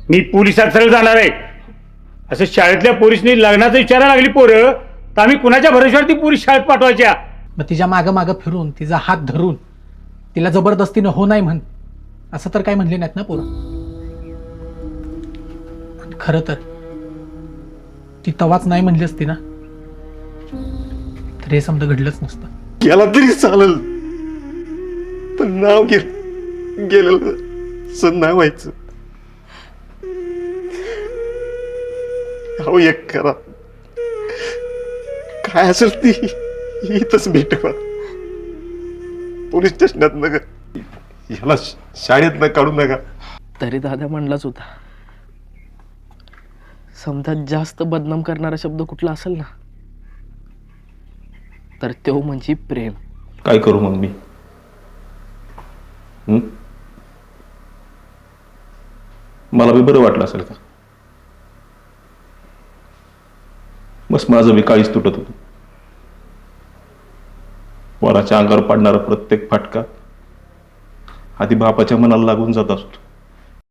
मी पोलिसात सरळ जाणार आहे. असं शाळेतल्या पोरीसनी लग्नाचं विचारायला लागली पोरं तर आम्ही कुणाच्या भरोश्यावर ती पोरी शाळेत पाठवायच्या? मग तिच्या मागं मागं फिरून तिचा हात धरून तिला जबरदस्तीनं हो नाही म्हण असं तर काय म्हणले नाहीत ना पोरं. आणि खरं तर ती तवाच नाही म्हणली असती ना तर हे समजा घडलंच नसतं. गेला तरी चालेल, पण नाव गेलेलं सण नाही व्हायचं. अहो एक करा, काय असेल ती इथंच भेटवा. पोलीस स्टेशनात नका, याला शाळेत न काढू नका. तरी दादा म्हणलाच होता, समजा जास्त बदनाम करणारा शब्द कुठला असेल ना तर तो म्हणजे प्रेम. काय करू मग मी? मला बी बरं वाटलं असेल का? बस माझं बी काळीच तुटत होतं. वराच्या अंगावर पडणारा प्रत्येक फाटका आधी बापाच्या मनाला लागून जात असतो.